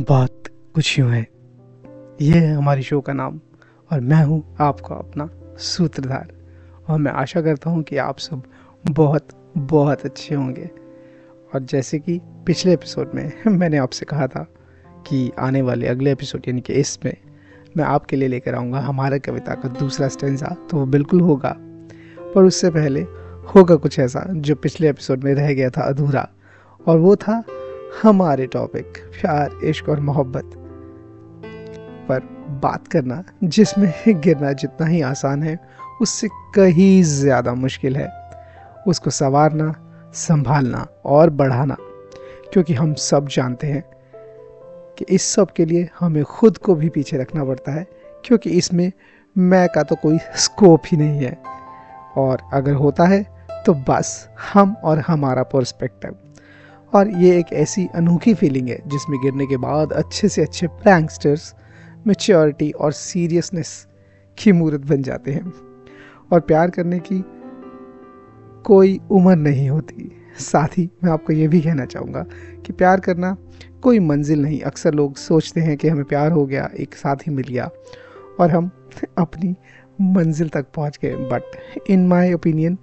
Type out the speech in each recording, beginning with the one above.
बात कुछ यूँ है, ये है हमारी शो का नाम और मैं हूँ आपका अपना सूत्रधार। और मैं आशा करता हूँ कि आप सब बहुत बहुत अच्छे होंगे। और जैसे कि पिछले एपिसोड में मैंने आपसे कहा था कि आने वाले अगले एपिसोड यानी कि इसमें मैं आपके लिए लेकर आऊँगा हमारा कविता का दूसरा स्टेंजा, तो वो बिल्कुल होगा। पर उससे पहले होगा कुछ ऐसा जो पिछले एपिसोड में रह गया था अधूरा, और वो था हमारे टॉपिक प्यार, इश्क और मोहब्बत पर बात करना, जिसमें गिरना जितना ही आसान है उससे कहीं ज़्यादा मुश्किल है उसको संवारना, संभालना और बढ़ाना। क्योंकि हम सब जानते हैं कि इस सब के लिए हमें खुद को भी पीछे रखना पड़ता है, क्योंकि इसमें मैं का तो कोई स्कोप ही नहीं है, और अगर होता है तो बस हम और हमारा पर्सपेक्टिव। और ये एक ऐसी अनोखी फीलिंग है जिसमें गिरने के बाद अच्छे से अच्छे प्रैंकस्टर्स मैच्योरिटी और सीरियसनेस की मूर्त बन जाते हैं। और प्यार करने की कोई उम्र नहीं होती। साथ ही मैं आपको ये भी कहना चाहूँगा कि प्यार करना कोई मंजिल नहीं। अक्सर लोग सोचते हैं कि हमें प्यार हो गया, एक साथी मिल गया और हम अपनी मंजिल तक पहुँच गए। बट इन माय ओपिनियन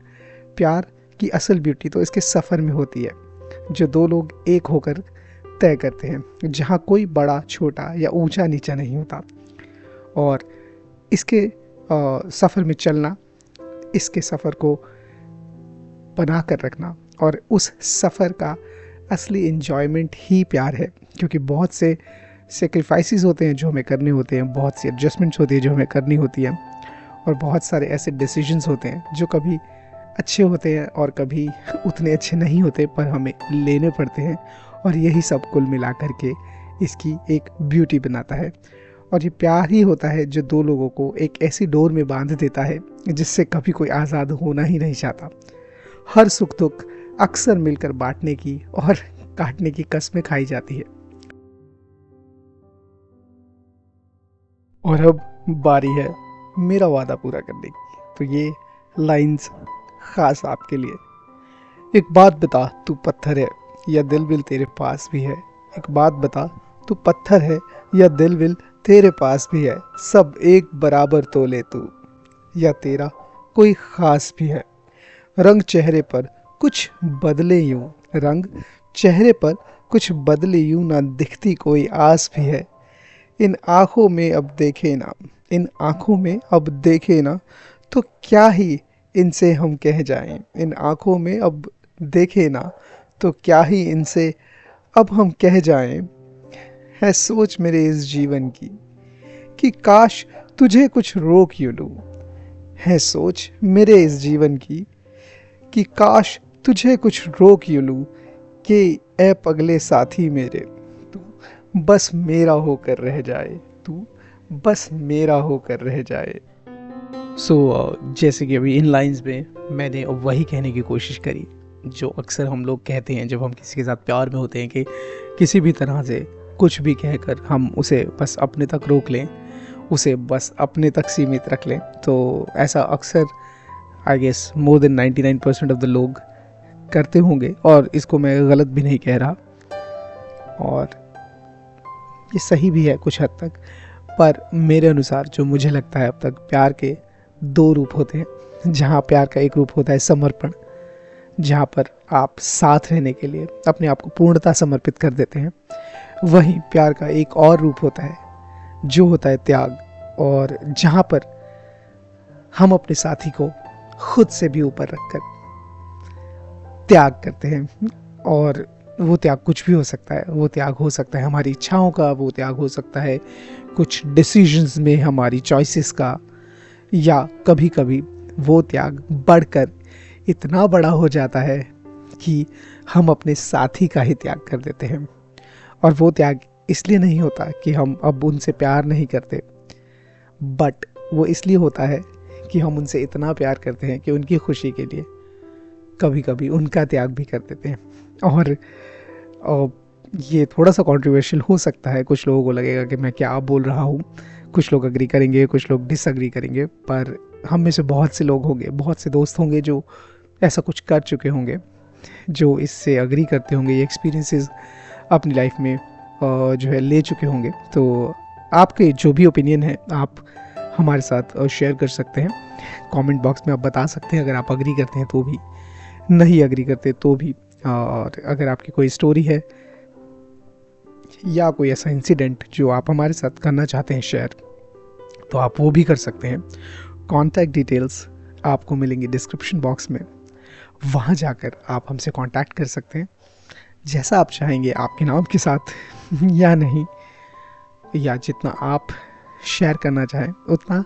प्यार की असल ब्यूटी तो इसके सफ़र में होती है, जो दो लोग एक होकर तय करते हैं, जहाँ कोई बड़ा छोटा या ऊंचा नीचा नहीं होता। और इसके सफ़र में चलना, इसके सफ़र को बना कर रखना और उस सफ़र का असली इन्जॉयमेंट ही प्यार है। क्योंकि बहुत से सेक्रीफाइसेस होते हैं जो हमें करने होते हैं, बहुत सी एडजस्टमेंट्स होती है जो हमें करनी होती है, और बहुत सारे ऐसे डिसीजंस होते हैं जो कभी अच्छे होते हैं और कभी उतने अच्छे नहीं होते, पर हमें लेने पड़ते हैं। और यही सब कुल मिला करके इसकी एक ब्यूटी बनाता है। और ये प्यार ही होता है जो दो लोगों को एक ऐसी डोर में बांध देता है जिससे कभी कोई आज़ाद होना ही नहीं चाहता। हर सुख दुख अक्सर मिलकर बांटने की और काटने की कस्में खाई जाती है। और अब बारी है मेरा वादा पूरा करने की, तो ये लाइंस खास आपके लिए। एक बात बता, तू पत्थर है या दिल विल तेरे पास भी है। एक बात बता, तू पत्थर है या दिल विल तेरे पास भी है। सब एक बराबर तोले तू, या तेरा कोई खास भी है। रंग चेहरे पर कुछ बदले यूं, रंग चेहरे पर कुछ बदले यूं, ना दिखती कोई आस भी है। इन आँखों में अब देखे ना, इन आँखों में अब देखे ना, तो क्या ही इनसे हम कह जाएं। इन आँखों में अब देखे ना, तो क्या ही इनसे अब हम कह जाएं। है सोच मेरे इस जीवन की कि काश तुझे कुछ रोक यूं लूं। है सोच मेरे इस जीवन की कि काश तुझे कुछ रोक यूं लूं, कि ए पगले साथी मेरे, तू बस मेरा होकर रह जाए, तू बस मेरा होकर रह जाए। जैसे कि अभी इन लाइंस में मैंने वही कहने की कोशिश करी जो अक्सर हम लोग कहते हैं जब हम किसी के साथ प्यार में होते हैं, कि किसी भी तरह से कुछ भी कहकर हम उसे बस अपने तक रोक लें, उसे बस अपने तक सीमित रख लें। तो ऐसा अक्सर I guess more than 99% of the लोग करते होंगे, और इसको मैं गलत भी नहीं कह रहा, और ये सही भी है कुछ हद तक। पर मेरे अनुसार जो मुझे लगता है अब तक, प्यार के दो रूप होते हैं। जहाँ प्यार का एक रूप होता है समर्पण, जहाँ पर आप साथ रहने के लिए अपने आप को पूर्णतः समर्पित कर देते हैं। वहीं प्यार का एक और रूप होता है जो होता है त्याग, और जहाँ पर हम अपने साथी को खुद से भी ऊपर रखकर त्याग करते हैं। और वो त्याग कुछ भी हो सकता है। वो त्याग हो सकता है हमारी इच्छाओं का, वो त्याग हो सकता है कुछ डिसीजंस में हमारी चॉइसेस का, या कभी कभी वो त्याग बढ़कर इतना बड़ा हो जाता है कि हम अपने साथी का ही त्याग कर देते हैं। और वो त्याग इसलिए नहीं होता कि हम अब उनसे प्यार नहीं करते, बट वो इसलिए होता है कि हम उनसे इतना प्यार करते हैं कि उनकी खुशी के लिए कभी कभी उनका त्याग भी कर देते हैं। और ये थोड़ा सा कंट्रोवर्शियल हो सकता है, कुछ लोगों को लगेगा कि मैं क्या बोल रहा हूँ, कुछ लोग अग्री करेंगे, कुछ लोग डिसअग्री करेंगे, पर हम में से बहुत से लोग होंगे, बहुत से दोस्त होंगे जो ऐसा कुछ कर चुके होंगे, जो इससे अग्री करते होंगे, ये एक्सपीरियंसेस अपनी लाइफ में जो है ले चुके होंगे। तो आपके जो भी ओपिनियन है आप हमारे साथ शेयर कर सकते हैं। कमेंट बॉक्स में आप बता सकते हैं, अगर आप अग्री करते हैं तो भी, नहीं अग्री करते तो भी। और अगर आपकी कोई स्टोरी है या कोई ऐसा इंसिडेंट जो आप हमारे साथ करना चाहते हैं शेयर, तो आप वो भी कर सकते हैं। कॉन्टैक्ट डिटेल्स आपको मिलेंगी डिस्क्रिप्शन बॉक्स में, वहाँ जाकर आप हमसे कांटेक्ट कर सकते हैं जैसा आप चाहेंगे, आपके नाम के साथ या नहीं, या जितना आप शेयर करना चाहें उतना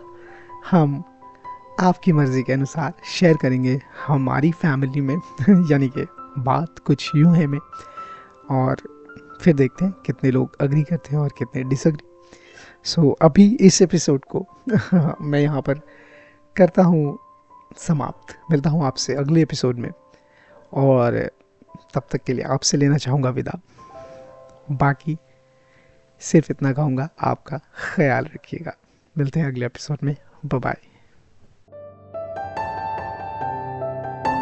हम आपकी मर्ज़ी के अनुसार शेयर करेंगे हमारी फैमिली में। यानी कि बात कुछ यूँ है में, और फिर देखते हैं कितने लोग अग्री करते हैं और कितने डिसअग्री। सो अभी इस एपिसोड को मैं यहाँ पर करता हूँ समाप्त। मिलता हूँ आपसे अगले एपिसोड में, और तब तक के लिए आपसे लेना चाहूँगा विदा। बाकी सिर्फ इतना कहूँगा, आपका ख्याल रखिएगा। मिलते हैं अगले एपिसोड में। Bye bye.